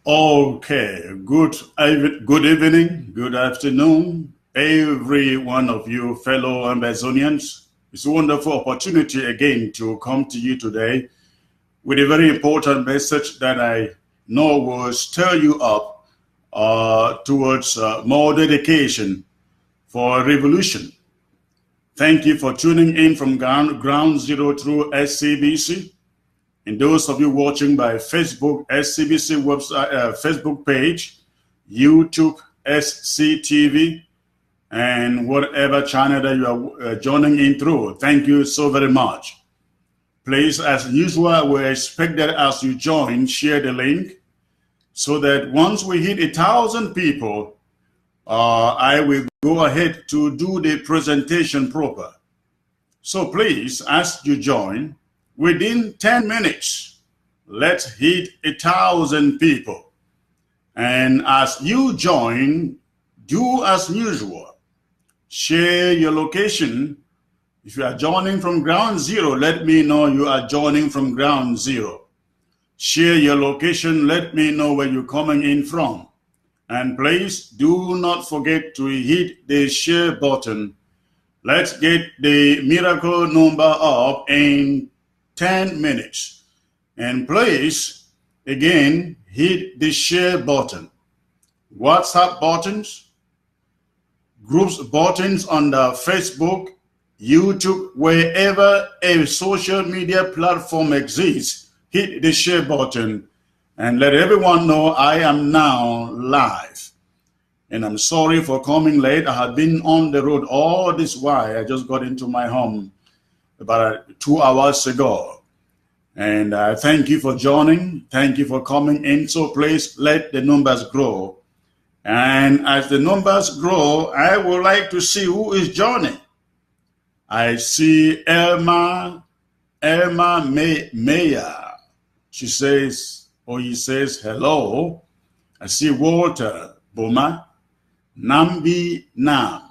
Okay, good evening, good afternoon, every one of you fellow Amazonians. It's a wonderful opportunity again to come to you today with a very important message that I know will stir you up towards more dedication for revolution. Thank you for tuning in from Ground Zero through SCBC. And those of you watching by Facebook, SCBC website, Facebook page, YouTube, SCTV, and whatever channel that you are joining in through, thank you so very much. Please, as usual, we expect that as you join, share the link so that once we hit 1,000 people, I will go ahead to do the presentation proper. So please, as you join, within 10 minutes, let's hit 1,000 people. And as you join, do as usual. Share your location. If you are joining from Ground Zero, let me know you are joining from Ground Zero. Share your location. Let me know where you're coming in from. And please do not forget to hit the share button. Let's get the miracle number up in 10 minutes. And please, again, hit the share button. WhatsApp buttons, groups buttons on the Facebook, YouTube, wherever a social media platform exists, hit the share button and let everyone know I am now live. And I'm sorry for coming late. I had been on the road all this while. I just got into my home about 2 hours ago. And thank you for joining. Thank you for coming in. So please let the numbers grow. And as the numbers grow, I would like to see who is joining. I see Elma Mayer. She says, or he says, hello. I see Walter Boma, Nambi Nam.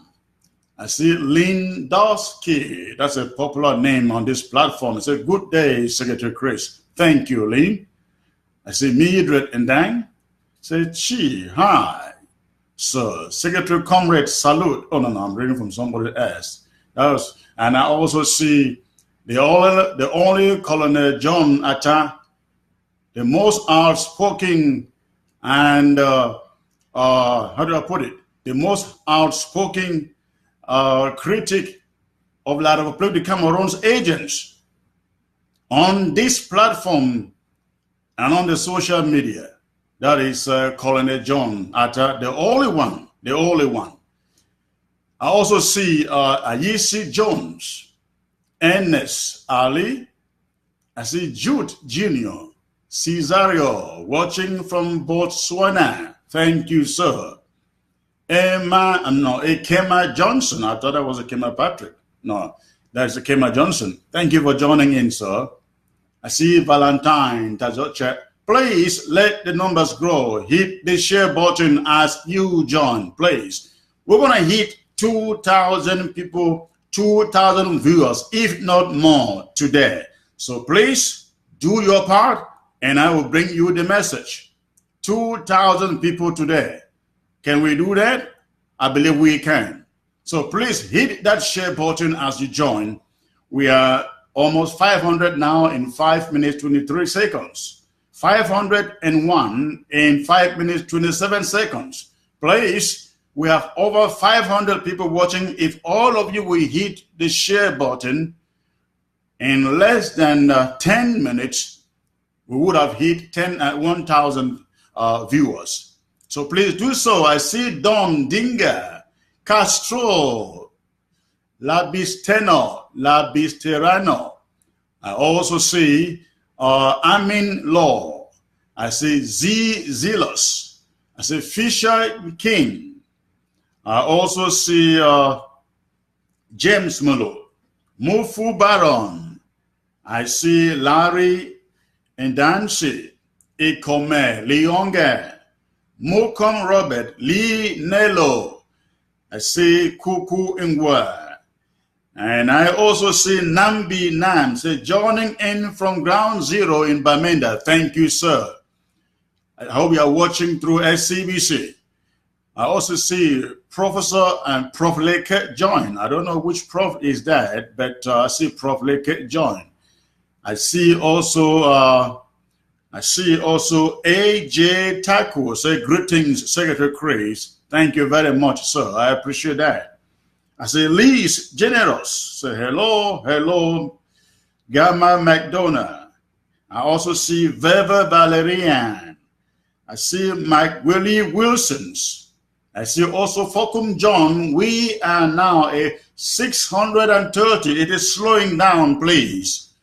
I see Lynn Dosky. That's a popular name on this platform. It's a good day, Secretary Chris. Thank you, Lynn. I see Mildred Ndang. Say, Chi, hi. Sir, Secretary Comrade, salute. Oh, no, I'm reading from somebody else. And I also see the only Colonel John Atta, the most outspoken and, how do I put it? The most outspoken critic of a lot of political Cameroon's agents on this platform and on the social media. That is Colonel John Atta, the only one. I also see Ayisi Jones, Ernest Ali. I see Jude Jr., Cesario, watching from Botswana. Thank you, sir. Ekema Johnson. I thought that was Ekema Patrick. No, that's Ekema Johnson. Thank you for joining in, sir. I see Valentine Tazoche. Please let the numbers grow. Hit the share button as you join, please. We're going to hit 2,000 people, 2,000 viewers, if not more today. So please do your part and I will bring you the message. 2,000 people today. Can we do that? I believe we can. So please hit that share button as you join. We are almost 500 now in 5 minutes, 23 seconds. 501 in 5 minutes, 27 seconds. Please, we have over 500 people watching. If all of you will hit the share button in less than 10 minutes, we would have hit 1,000 viewers. So please do so. I see Don Dinga, Castro, Labisteno, Labisterano. I also see Amin Law. I see Z Zealous. I see Fisher King. I also see James Mulo, Mufu Baron. I see Larry Ndansi, Ikome Leonge, Mokom Robert, Lee Nello. I see Kuku Ingwa. And I also see Nambi Nam, say, joining in from Ground Zero in Bamenda. Thank you, sir. I hope you are watching through SCBC. I also see Professor and Prof. Leke join. I don't know which prof is that, but I see Prof. Leke join. I see also AJ Taku say greetings, Secretary Chris. Thank you very much, sir. I appreciate that. I see Liz Generous say hello, hello, Gamma McDonough. I also see Veva Valerian. I see Mike Willie Wilsons. I see also Fokum John. We are now a 630. It is slowing down, please.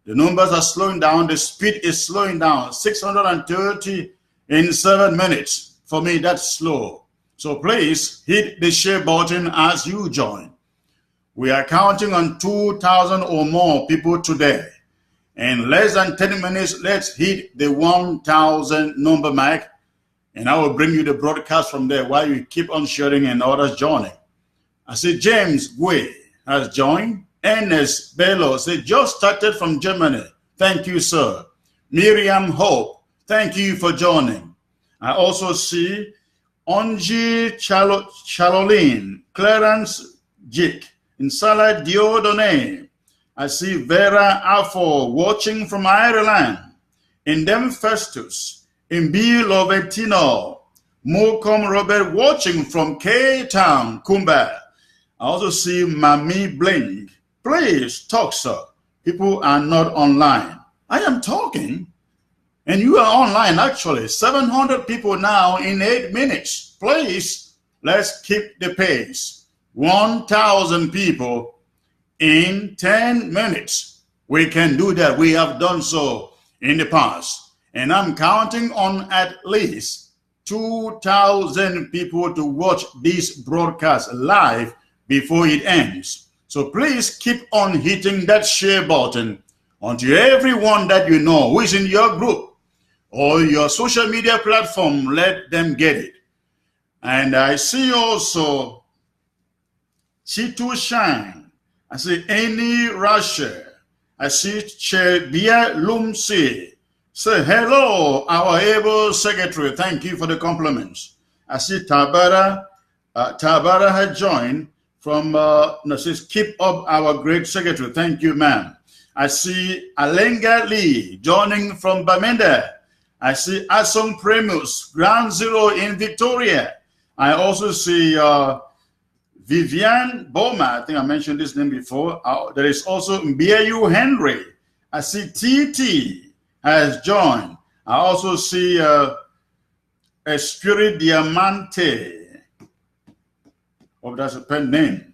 The numbers are slowing down. The speed is slowing down. 630 in 7 minutes. For me, that's slow. So please hit the share button as you join. We are counting on 2,000 or more people today. In less than 10 minutes, let's hit the 1,000 number mark, and I will bring you the broadcast from there while you keep on sharing and others joining. I see James Gui has joined. Ernest Bello said, just started from Germany. Thank you, sir. Miriam Hope, thank you for joining. I also see Onji Chalolin, Clarence Jick, Insala Diodone. I see Vera Afo watching from Ireland. Indem Festus, Imbi Lovetino, Mokom Robert watching from K-Town, Kumba. I also see Mami Blink. Please talk, sir. People are not online. I am talking, and you are online actually. 700 people now in 8 minutes. Please, let's keep the pace. 1,000 people in 10 minutes. We can do that. We have done so in the past. And I'm counting on at least 2,000 people to watch this broadcast live before it ends. So please keep on hitting that share button onto everyone that you know who is in your group or your social media platform. Let them get it. And I see also Chitu Shine. I see Anu-Lrc. I see Chebia Lumsi. Say hello, our able secretary. Thank you for the compliments. I see Tabara. Tabara had joined from, says keep up our great secretary. Thank you, ma'am. I see Alenga Lee joining from Bamenda. I see Asong Primus, Ground Zero in Victoria. I also see Vivian Boma, I think I mentioned this name before. There is also Mbiayu Henry. I see TT has joined. I also see Spirit Diamante. Oh, that's a pen name.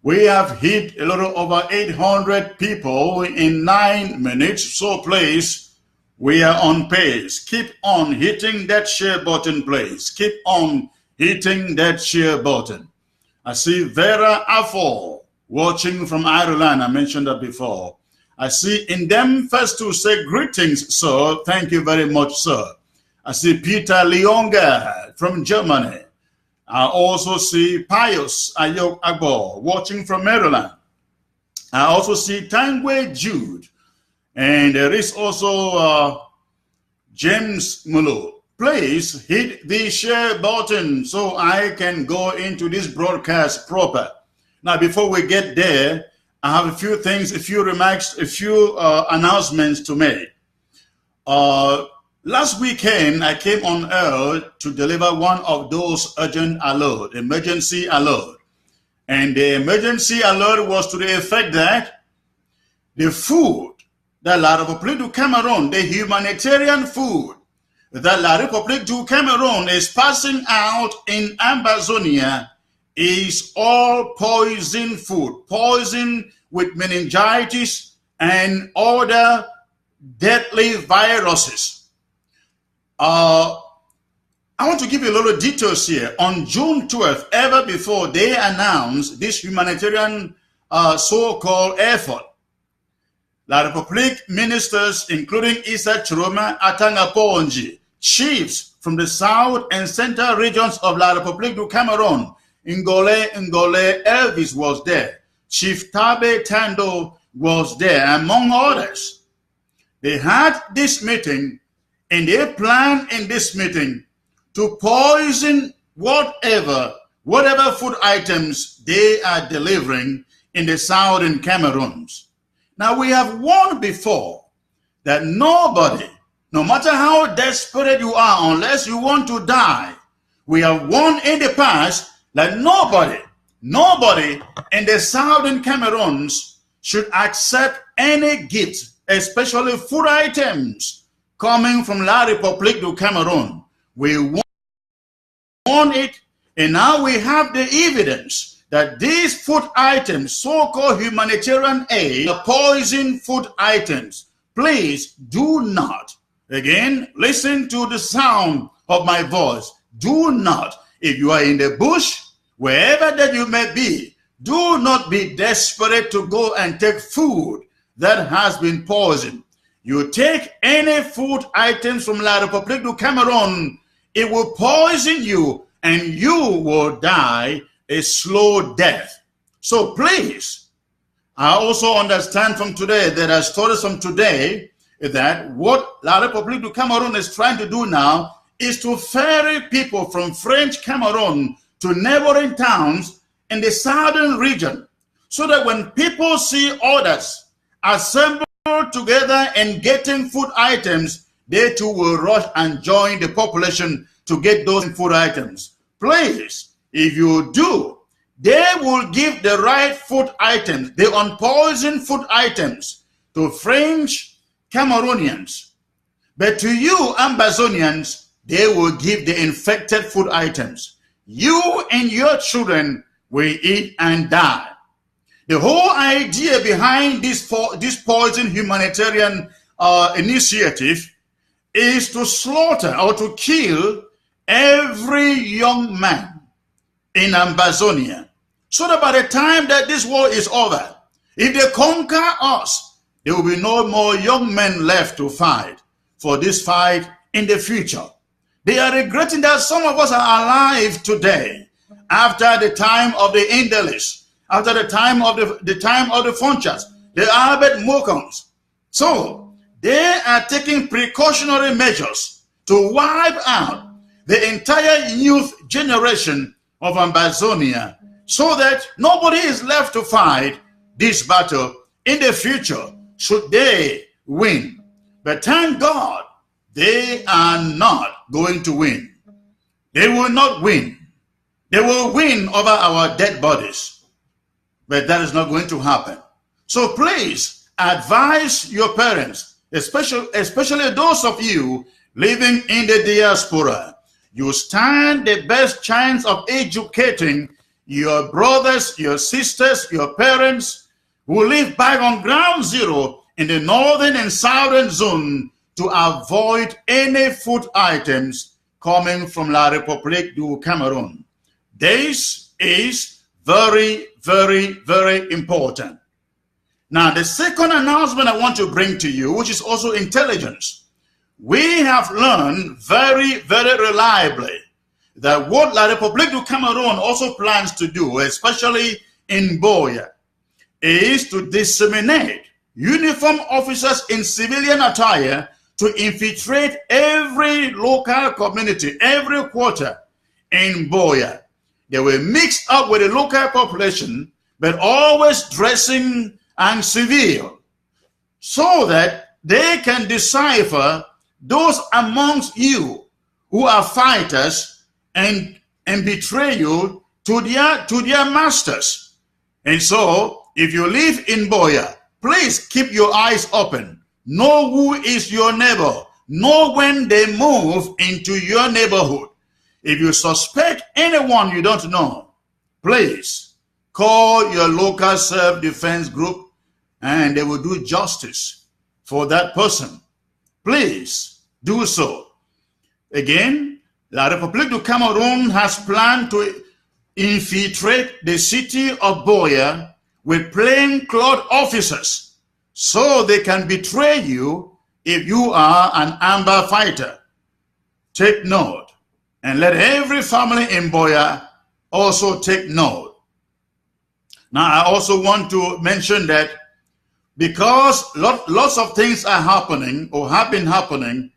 We have hit a little over 800 people in 9 minutes. So please, we are on pace. Keep on hitting that share button, please. Keep on hitting that share button. I see Vera Afo watching from Ireland. I mentioned that before. I see Indem Festu say greetings, sir. Thank you very much, sir. I see Peter Leonga from Germany. I also see Pius Ayok Agbo watching from Maryland. I also see Tangwe Jude. And there is also James Mulu. Please hit the share button so I can go into this broadcast proper. Now, before we get there, I have a few things, a few remarks, a few announcements to make. Last weekend, I came on air to deliver one of those urgent alert, emergency alert. And the emergency alert was to the effect that the food that La République du Cameroon, the humanitarian food that La République du Cameroon is passing out in Ambazonia is all poison food, poison with meningitis and other deadly viruses. I want to give you a little details here. On June 12th, ever before they announced this humanitarian so-called effort, La République ministers, including Issa Chiroma Atangaponji, chiefs from the south and central regions of La République du Cameroon, Ngole Elvis was there. Chief Tabe Tando was there, among others. They had this meeting and they plan in this meeting to poison whatever food items they are delivering in the southern Cameroons. Now, we have warned before that nobody, no matter how desperate you are, unless you want to die, we have warned in the past that nobody in the southern Cameroons should accept any gift, especially food items coming from La République du Cameroon. We warned it, and now we have the evidence that these food items, so-called humanitarian aid, are poison food items. Please do not, again, listen to the sound of my voice. Do not, if you are in the bush, wherever that you may be, do not be desperate to go and take food that has been poisoned. You take any food items from La République du Cameroon, it will poison you and you will die a slow death. So please, I also understand from today, there are stories from today that what La République du Cameroon is trying to do now is to ferry people from French Cameroon to neighboring towns in the southern region, so that when people see others assembled together and getting food items, they too will rush and join the population to get those food items. Please, if you do, they will give the right food items, the unpoisoned food items, to French Cameroonians. But to you, Ambazonians, they will give the infected food items. You and your children will eat and die. The whole idea behind this poison humanitarian initiative is to slaughter or to kill every young man in Ambazonia, so that by the time that this war is over, if they conquer us, there will be no more young men left to fight for this fight in the future. They are regretting that some of us are alive today after the time of the Indelis, after the time of the Funchas, the Albert Mokons. So they are taking precautionary measures to wipe out the entire youth generation of Ambazonia, so that nobody is left to fight this battle in the future should they win. But thank God, they are not going to win. They will not win. They will win over our dead bodies. But that is not going to happen. So please advise your parents, especially those of you living in the diaspora. You stand the best chance of educating your brothers, your sisters, your parents who live back on ground zero in the northern and southern zone, to avoid any food items coming from La République du Cameroon. This is very, very, very important. Now, the second announcement I want to bring to you, which is also intelligence. We have learned very, very reliably that what La République du Cameroon also plans to do, especially in Boya, is to disseminate uniform officers in civilian attire to infiltrate every local community, every quarter in Boya. They will mix up with the local population, but always dressing and civil, so that they can decipher those amongst you who are fighters and betray you to their masters. And so, if you live in Boya, please keep your eyes open. Know who is your neighbor. Know when they move into your neighborhood. If you suspect anyone you don't know, please call your local self-defense group and they will do justice for that person. Please do so. Again, La République du Cameroon has planned to infiltrate the city of Boya with plainclothes officers, so they can betray you if you are an amber fighter. Take note, and let every family in Boya also take note. Now, I also want to mention that because lots of things are happening or have been happening,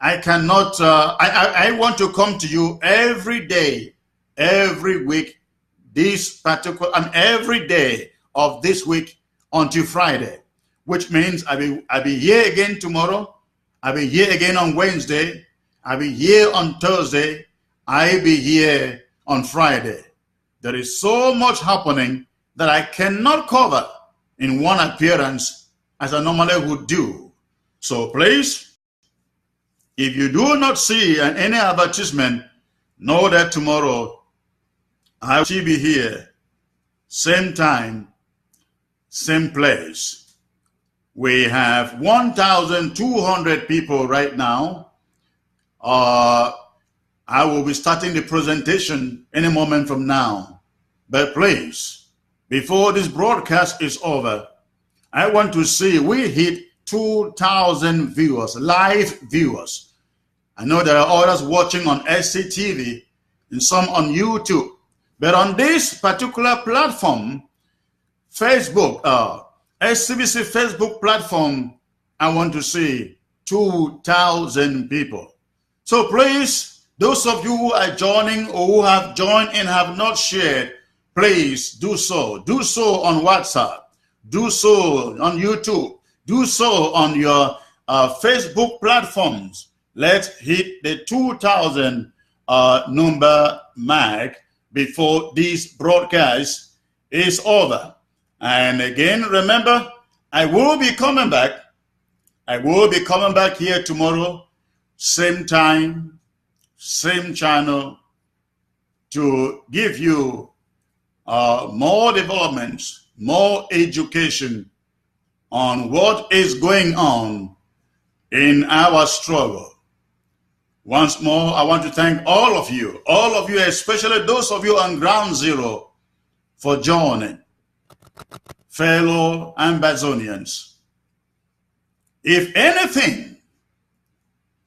I cannot, I want to come to you every day, every week, every day of this week until Friday, which means I'll be here again tomorrow. I'll be here again on Wednesday. I'll be here on Thursday. I'll be here on Friday. There is so much happening that I cannot cover in one appearance as I normally would do. So please, if you do not see any advertisement, know that tomorrow I will be here, same time, same place. We have 1,200 people right now. I will be starting the presentation any moment from now. But please, before this broadcast is over, I want to see we hit 2,000 viewers, live viewers. I know there are others watching on SCTV and some on YouTube. But on this particular platform, Facebook, SCBC Facebook platform, I want to see 2,000 people. So please, those of you who are joining or who have joined and have not shared, please do so. Do so on WhatsApp. Do so on YouTube. Do so on your Facebook platforms. Let's hit the 2,000 number mark before this broadcast is over. And again, remember, I will be coming back. I will be coming back here tomorrow, same time, same channel, to give you more developments, more education on what is going on in our struggle. Once more, I want to thank all of you, especially those of you on Ground Zero, for joining, fellow Amazonians. If anything,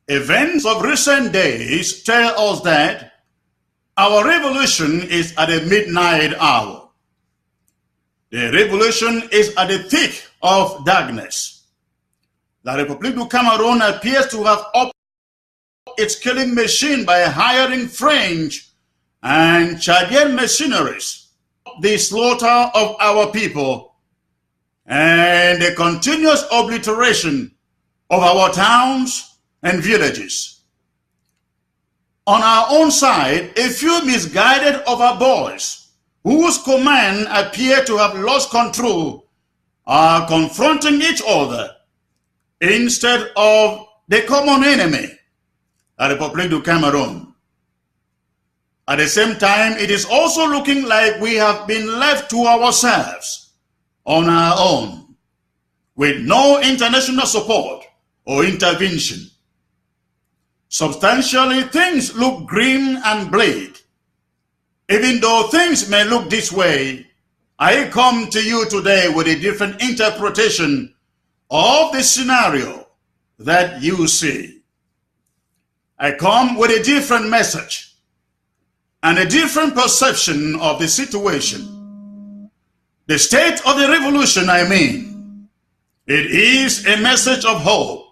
events of recent days tell us that our revolution is at a midnight hour. The revolution is at the thick of darkness. La République du Cameroon appears to have upped its killing machine by hiring French and Chadian mercenaries. The slaughter of our people and the continuous obliteration of our towns and villages. On our own side, a few misguided overboys whose command appear to have lost control are confronting each other instead of the common enemy, the République du Cameroon. At the same time, it is also looking like we have been left to ourselves on our own, with no international support or intervention. Substantially, things look grim and bleak. Even though things may look this way, I come to you today with a different interpretation of the scenario that you see. I come with a different message and a different perception of the situation. The state of the revolution, I mean, it is a message of hope,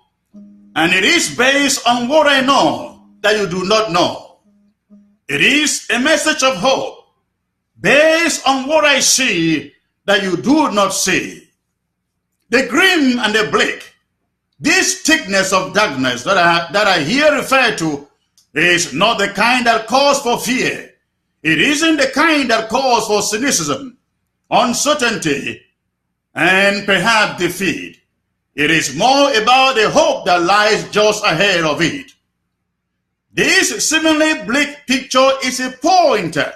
and it is based on what I know that you do not know. It is a message of hope based on what I see that you do not see. The grim and the bleak, this thickness of darkness that I here refer to, is not the kind that calls for fear. It isn't the kind that calls for cynicism, uncertainty, and perhaps defeat. It is more about the hope that lies just ahead of it. This seemingly bleak picture is a pointer,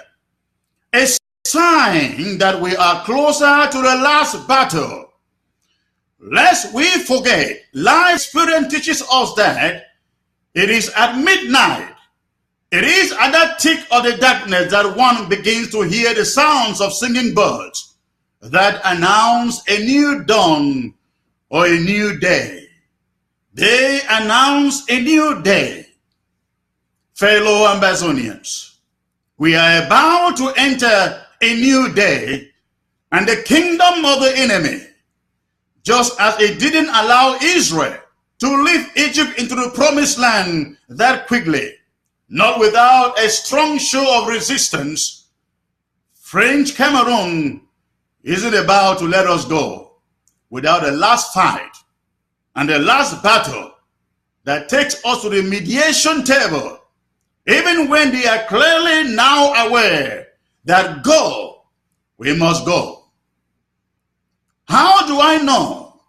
a sign that we are closer to the last battle. Lest we forget, life experience teaches us that it is at midnight, it is at the thick of the darkness that one begins to hear the sounds of singing birds that announce a new dawn or a new day. They announce a new day. Fellow Amazonians, we are about to enter a new day and the kingdom of the enemy, just as it didn't allow Israel to lead Egypt into the promised land that quickly, not without a strong show of resistance. French Cameroon isn't about to let us go without a last fight and a last battle that takes us to the mediation table, even when they are clearly now aware that go, we must go. How do I know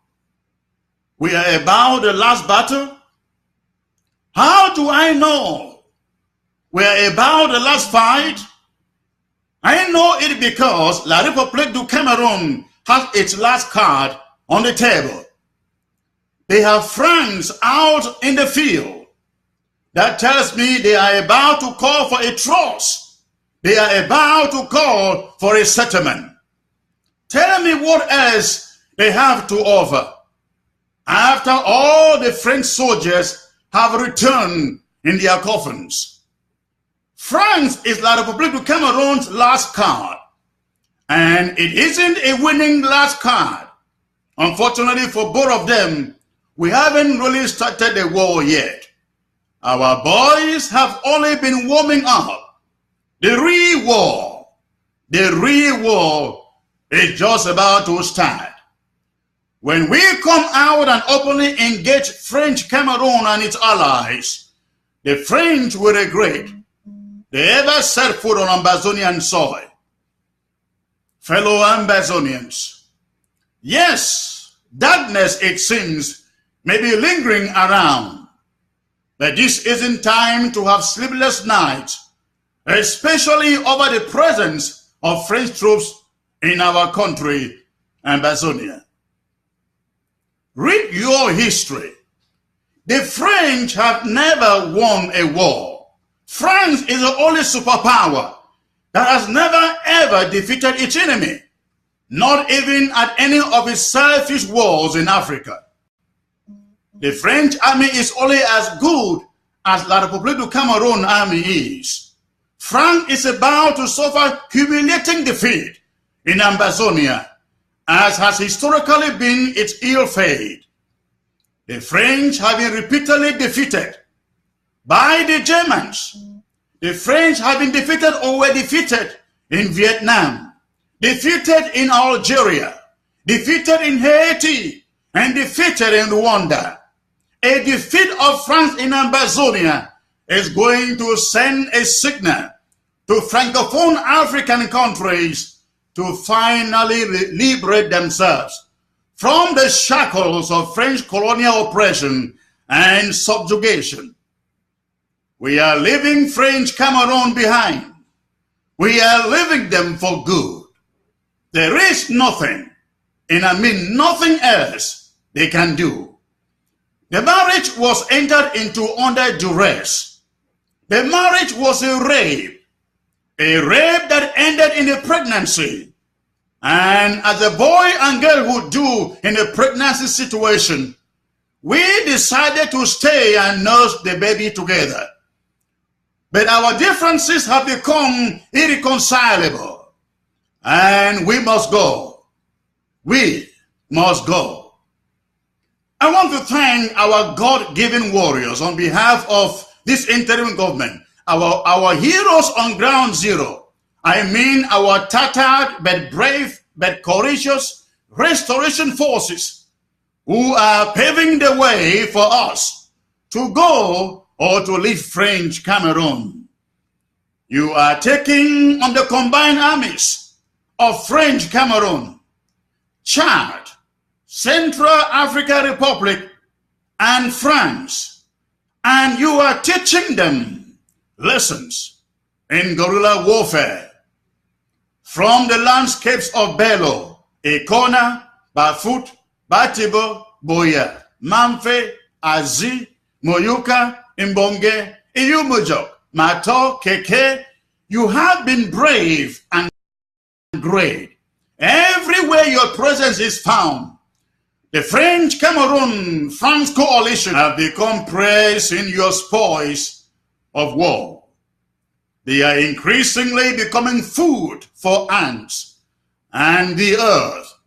we are about the last battle? How do I know we are about the last fight? I know it because La République du Cameroun has its last card on the table. They have France out in the field. That tells me they are about to call for a truce. They are about to call for a settlement. Tell me what else they have to offer. After all the French soldiers have returned in their coffins. France is La République du Cameroun's last card. And it isn't a winning last card. Unfortunately for both of them, we haven't really started the war yet. Our boys have only been warming up. The real war is just about to start. When we come out and openly engage French Cameroon and its allies, the French will regret they ever set foot on Ambazonian soil. Fellow Ambazonians, yes, darkness, it seems, may be lingering around, but this isn't time to have sleepless nights, especially over the presence of French troops in our country, Ambazonia. Read your history. The French have never won a war. France is the only superpower that has never ever defeated its enemy, not even at any of its selfish wars in Africa. The French army is only as good as La République du Cameroun army is. France is about to suffer humiliating defeat in Ambazonia, as has historically been its ill fate. The French have been repeatedly defeated by the Germans. The French have been defeated or were defeated in Vietnam, defeated in Algeria, defeated in Haiti, and defeated in Rwanda. A defeat of France in Ambazonia is going to send a signal to Francophone African countries to finally liberate themselves from the shackles of French colonial oppression and subjugation. We are leaving French Cameroon behind. We are leaving them for good. There is nothing, and I mean nothing else, they can do. The marriage was entered into under duress. The marriage was a rape that ended in a pregnancy. And as a boy and girl would do in a pregnancy situation, we decided to stay and nurse the baby together. But our differences have become irreconcilable, and we must go. We must go. I want to thank our God-given warriors on behalf of this interim government, our heroes on ground zero. I mean our tattered but brave but courageous restoration forces who are paving the way for us to go or to leave French Cameroon. You are taking on the combined armies of French Cameroon, Chad, Central African Republic, and France, and you are teaching them lessons in guerrilla warfare. From the landscapes of Bello, Ekona, Bafut, Batibo, Boya, Mamfe, Azi, Moyuka, Mbonge, Iyumujok, Mato, Keke, you have been brave and great. Everywhere your presence is found, the French Cameroon France coalition have become prey in your spoils of war. They are increasingly becoming food for ants and the earth.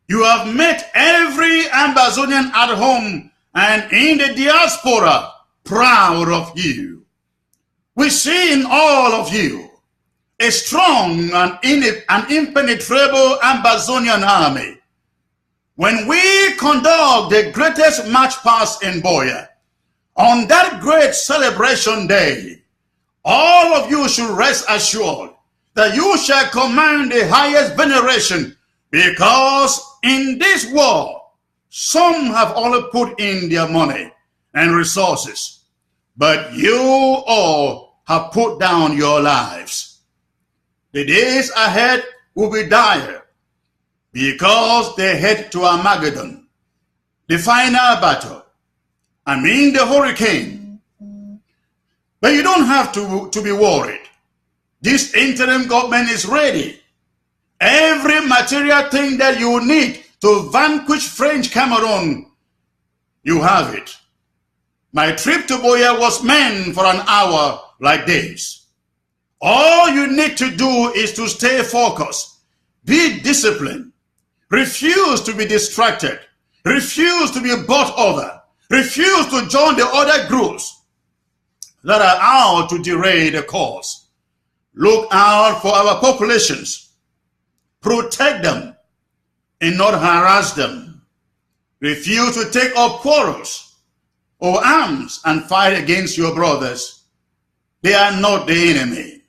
You have met every Ambazonian at home and in the diaspora proud of you. We see in all of you a strong and impenetrable Amazonian army. When we conduct the greatest march past in Boya, on that great celebration day, all of you should rest assured that you shall command the highest veneration, because in this war, some have only put in their money and resources, but you all have put down your lives. The days ahead will be dire, because they head to Armageddon, the final battle. I mean the hurricane. But you don't have to be worried. This interim government is ready. Every material thing that you need to vanquish French Cameroon, you have it. My trip to Boya was meant for an hour like this. All you need to do is to stay focused, be disciplined, refuse to be distracted, refuse to be bought over, refuse to join the other groups that are out to derail the cause. Look out for our populations. Protect them and not harass them. Refuse to take up quarrels or arms and fight against your brothers. They are not the enemy.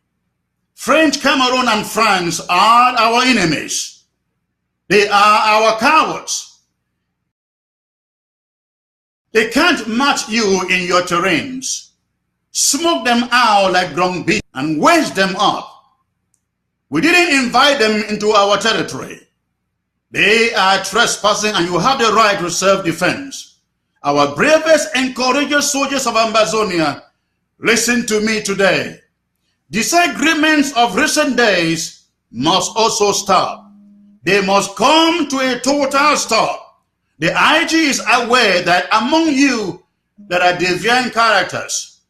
French Cameroon and France are our enemies. They are our cowards. They can't match you in your terrains. Smoke them out like ground beef and wedge them up. We didn't invite them into our territory. They are trespassing, and you have the right to self-defense. Our bravest and courageous soldiers of Amazonia, listen to me today. Disagreements of recent days must also stop. They must come to a total stop. The IG is aware that among you there are deviant characters,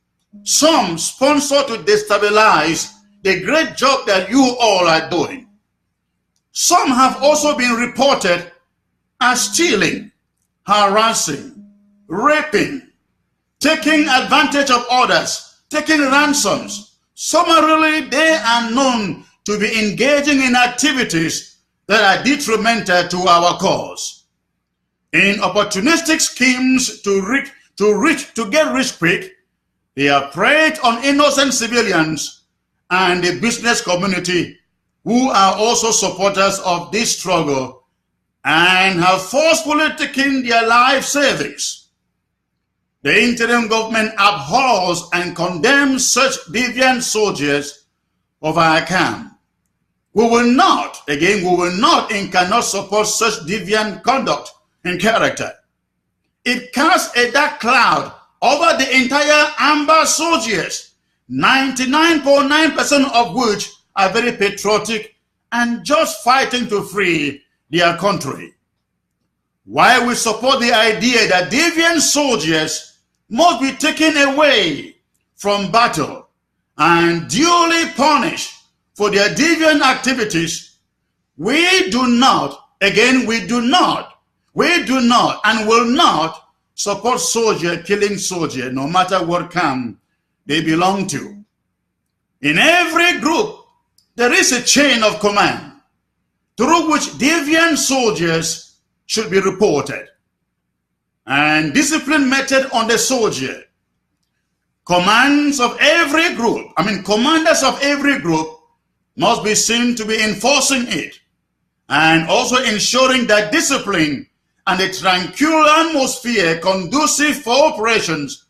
some sponsor to destabilize the great job that you all are doing. Some have also been reported as stealing, harassing, raping, taking advantage of others, taking ransoms. Summarily, they are known to be engaging in activities that are detrimental to our cause. In opportunistic schemes to get rich quick, they are preyed on innocent civilians and the business community, who are also supporters of this struggle and have forcefully taken their life savings. The interim government abhors and condemns such deviant soldiers of our camp. We will not and cannot support such deviant conduct and character. It casts a dark cloud over the entire Amber soldiers, 99.9% of which are very patriotic and just fighting to free their country. While we support the idea that deviant soldiers must be taken away from battle and duly punished for their deviant activities, we do not and will not support soldier killing soldier, no matter what camp they belong to. In every group, there is a chain of command through which deviant soldiers should be reported and discipline meted on the soldier. Commanders of every group must be seen to be enforcing it and also ensuring that discipline and a tranquil atmosphere conducive for operations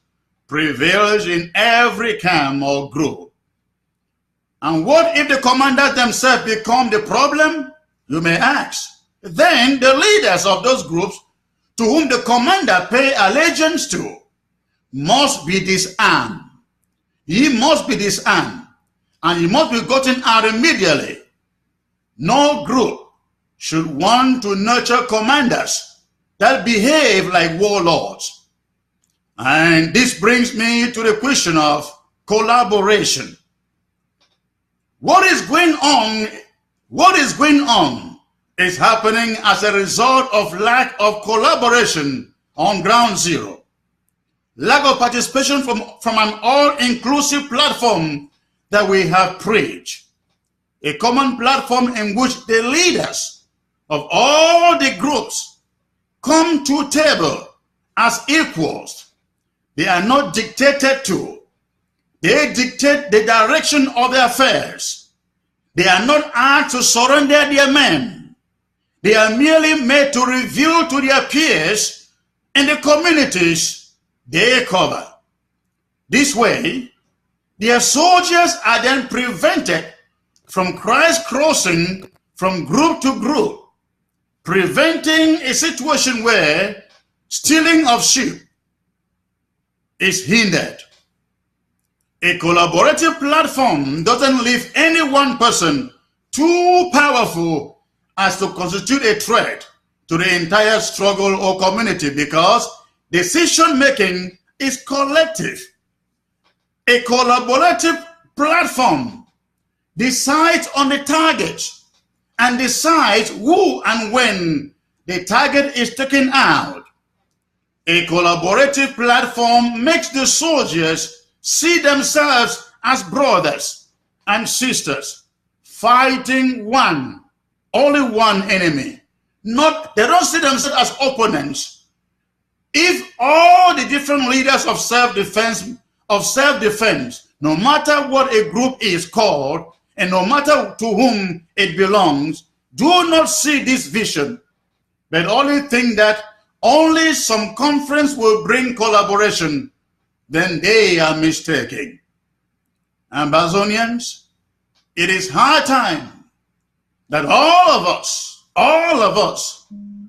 prevails in every camp or group. And what if the commanders themselves become the problem? You may ask. Then the leaders of those groups to whom the commander pay allegiance to must be disarmed. He must be disarmed, and he must be gotten out immediately. No group should want to nurture commanders that behave like warlords. And this brings me to the question of collaboration. What is going on is happening as a result of lack of collaboration on ground zero. Lack of participation from an all-inclusive platform that we have preached. A common platform in which the leaders of all the groups come to table as equals. They are not dictated to. They dictate the direction of their affairs. They are not asked to surrender their men. They are merely made to reveal to their peers in the communities they cover. This way, their soldiers are then prevented from crisscrossing from group to group, preventing a situation where stealing of sheep is hindered. A collaborative platform doesn't leave any one person too powerful as to constitute a threat to the entire struggle or community, because decision-making is collective. A collaborative platform decides on the target and decides who and when the target is taken out. A collaborative platform makes the soldiers see themselves as brothers and sisters fighting only one enemy. They don't see themselves as opponents. If all the different leaders of self-defense, no matter what a group is called, and no matter to whom it belongs, do not see this vision, but only think that only some conference will bring collaboration, then they are mistaken. Ambazonians, it is high time that all of us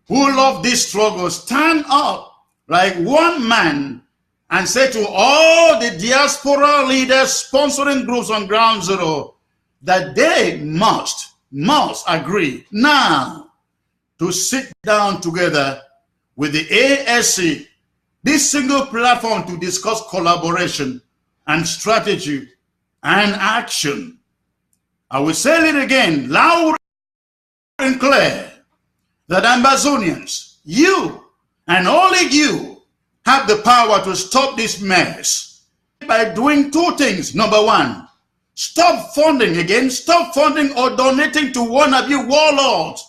who love this struggle stand up like one man and say to all the diaspora leaders sponsoring groups on ground zero that they must agree now to sit down together with the ASC, this single platform, to discuss collaboration and strategy and action. I will say it again, loud and clear, that Ambazonians, you and only you have the power to stop this mess by doing two things. Number one, stop funding or donating to wannabe warlords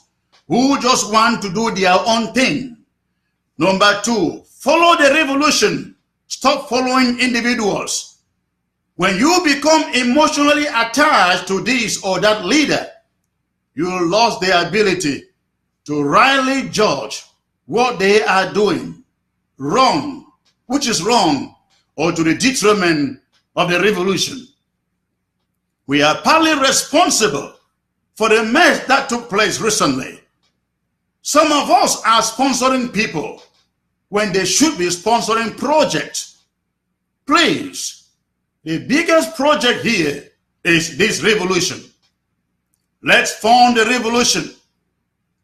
who just want to do their own thing. Number two, follow the revolution. Stop following individuals. When you become emotionally attached to this or that leader, you lost the ability to rightly judge what they are doing wrong, which is wrong, or to the detriment of the revolution. We are partly responsible for the mess that took place recently. Some of us are sponsoring people when they should be sponsoring projects. Please, the biggest project here is this revolution. Let's fund the revolution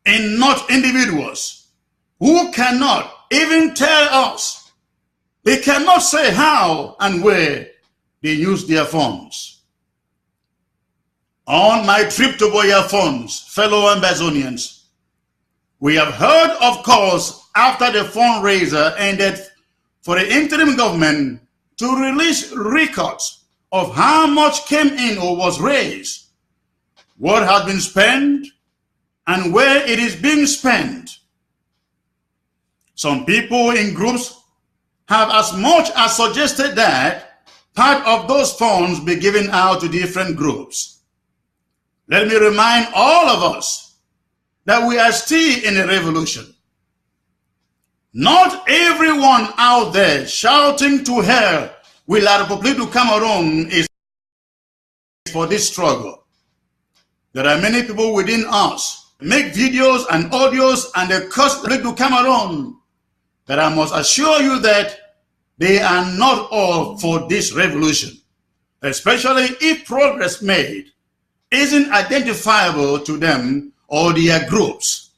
and not individuals who cannot even tell us. They cannot say how and where they use their funds. On my trip to Boya Funds, fellow Ambazonians, we have heard of calls after the fundraiser ended for the interim government to release records of how much came in or was raised, what has been spent, and where it is being spent. Some people in groups have as much as suggested that part of those funds be given out to different groups. Let me remind all of us that we are still in a revolution. Not everyone out there shouting to hell with la République du Cameroon is for this struggle. There are many people within us make videos and audios and they curse the République du Cameroon, but I must assure you that they are not all for this revolution, especially if progress made isn't identifiable to them or their groups.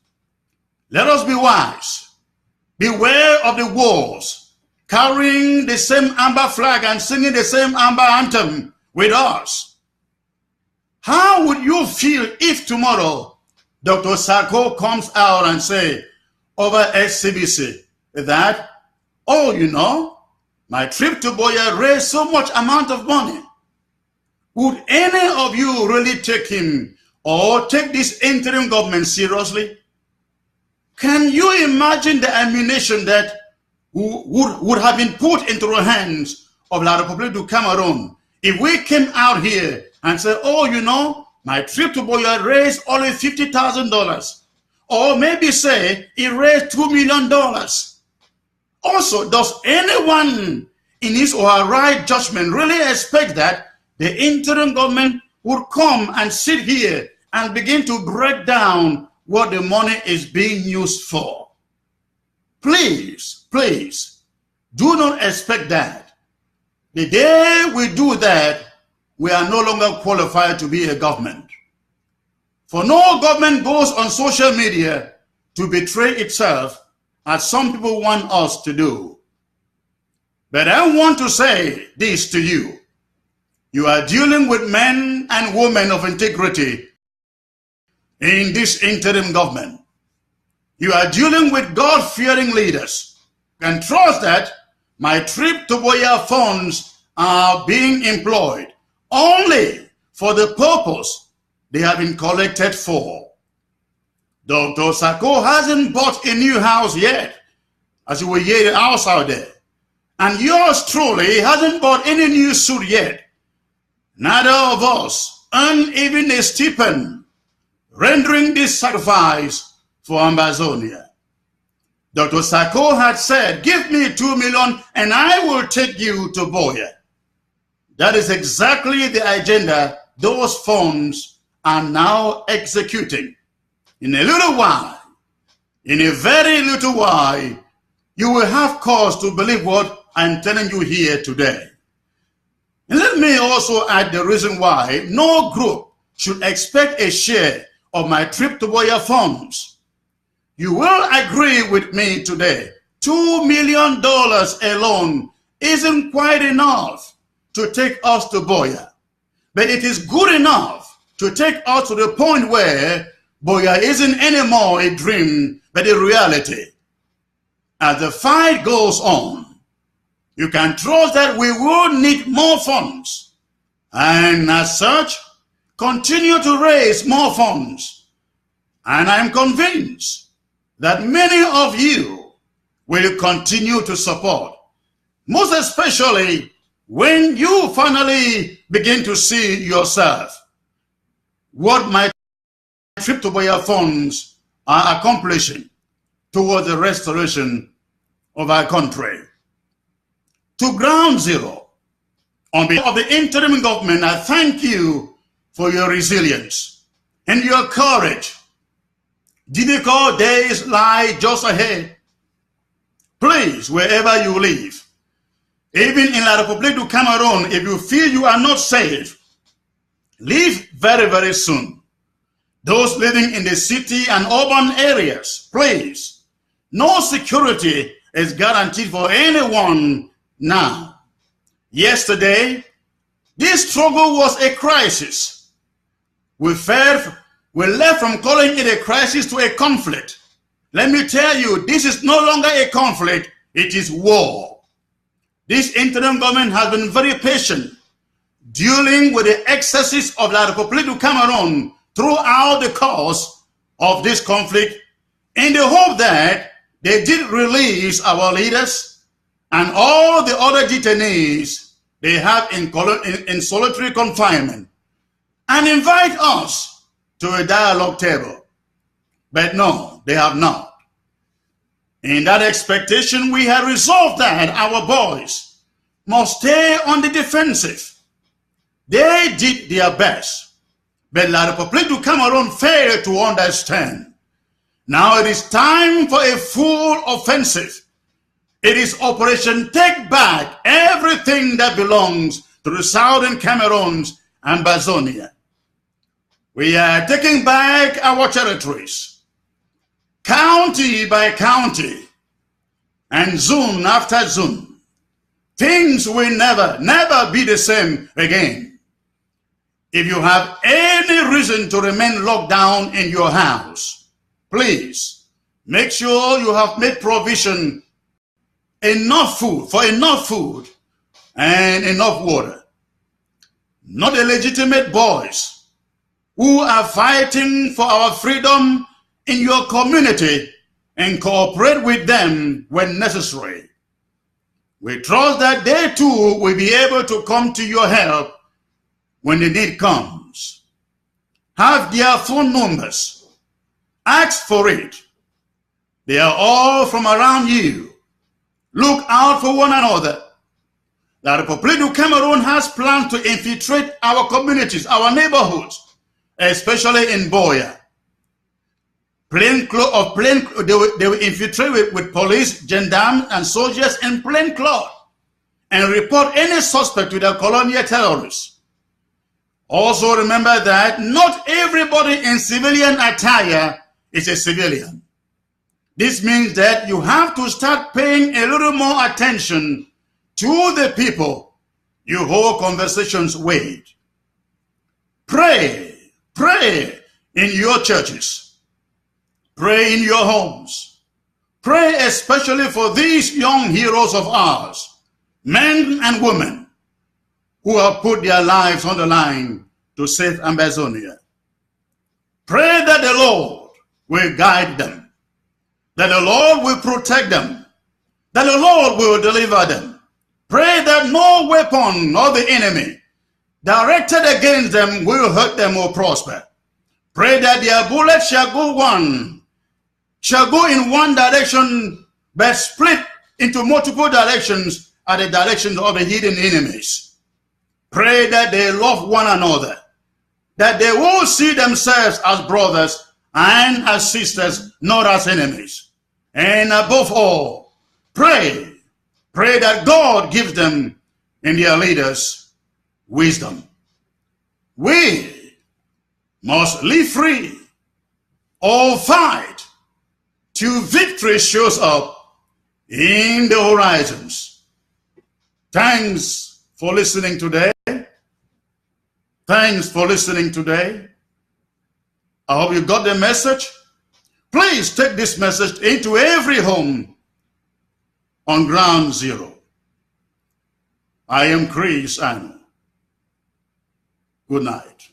Let us be wise. Beware of the wolves carrying the same amber flag and singing the same amber anthem with us. How would you feel if tomorrow Dr. Sarko comes out and say, over SCBC, that, oh, you know, my trip to Boya raised so much amount of money. Would any of you really take him or take this interim government seriously? Can you imagine the ammunition that would have been put into the hands of La République du Cameroon if we came out here and said, oh, you know, my trip to Boya raised only $50,000. Or maybe say it raised $2 million. Also, does anyone in his or her right judgment really expect that the interim government would come and sit here and begin to break down what the money is being used for? Please, please, do not expect that. The day we do that, we are no longer qualified to be a government. For no government goes on social media to betray itself as some people want us to do. But I want to say this to you. You are dealing with men and women of integrity in this interim government. You are dealing with God-fearing leaders. And trust that my trip to Boya funds are being employed only for the purpose they have been collected for. Dr. Sako hasn't bought a new house yet, as you will hear the house out there. And yours truly hasn't bought any new suit yet. Neither of us earn even a stipend, rendering this sacrifice for Ambazonia. Dr. Sako had said, give me $2 million and I will take you to Boya. That is exactly the agenda those funds are now executing. In a little while, in a very little while, you will have cause to believe what I'm telling you here today. And let me also add the reason why no group should expect a share of my trip to Boya funds. You will agree with me today, $2 million alone isn't quite enough to take us to Boya. But it is good enough to take us to the point where Boya isn't anymore a dream, but a reality. As the fight goes on, you can trust that we will need more funds. And as such, continue to raise more funds. And I'm convinced that many of you will continue to support, most especially when you finally begin to see yourself what my trip to Boya funds are accomplishing towards the restoration of our country. To ground zero, on behalf of the interim government, I thank you for your resilience and your courage. Difficult days lie just ahead. Please, wherever you live, even in La République du Cameroun, if you feel you are not safe, leave very, very soon. Those living in the city and urban areas, please, no security is guaranteed for anyone now. Yesterday, this struggle was a crisis. We left from calling it a crisis to a conflict. Let me tell you, this is no longer a conflict, it is war. This interim government has been very patient, dealing with the excesses of La République du Cameroun throughout the course of this conflict, in the hope that they did release our leaders and all the other detainees they have in solitary confinement and invite us to a dialogue table. But no, they have not. In that expectation, we have resolved that our boys must stay on the defensive. They did their best, but La République du Cameroun failed to understand. Now it is time for a full offensive. It is Operation Take Back everything that belongs to the Southern Cameroons and Bazonia. We are taking back our territories, county by county, and zone after zone. Things will never be the same again. If you have any reason to remain locked down in your house, please make sure you have made provision enough food and enough water. Not the legitimate boys who are fighting for our freedom in your community, and cooperate with them when necessary. We trust that they too will be able to come to your help when the need comes. Have their phone numbers. Ask for it. They are all from around you. Look out for one another. The Republic of Cameroon has plans to infiltrate our communities, our neighborhoods, especially in Boya. They will infiltrate with police, gendarmes, and soldiers in plain clothes and report any suspect to the colonial terrorists. Also remember that not everybody in civilian attire is a civilian. This means that you have to start paying a little more attention to the people you hold conversations with. Pray in your churches. Pray in your homes. Pray especially for these young heroes of ours, men and women, who have put their lives on the line to save Amazonia. Pray that the Lord will guide them, that the Lord will protect them, that the Lord will deliver them. Pray that no weapon of the enemy directed against them will hurt them or prosper. Pray that their bullets shall go in one direction, but split into multiple directions at the direction of the hidden enemies. Pray that they love one another, that they will see themselves as brothers and as sisters, not as enemies. And above all, pray that God gives them and their leaders wisdom. We must live free or fight till victory shows up in the horizons. Thanks for listening today. Thanks for listening today. I hope you got the message. Please take this message into every home on Ground Zero. I am Chris Anu. Good night.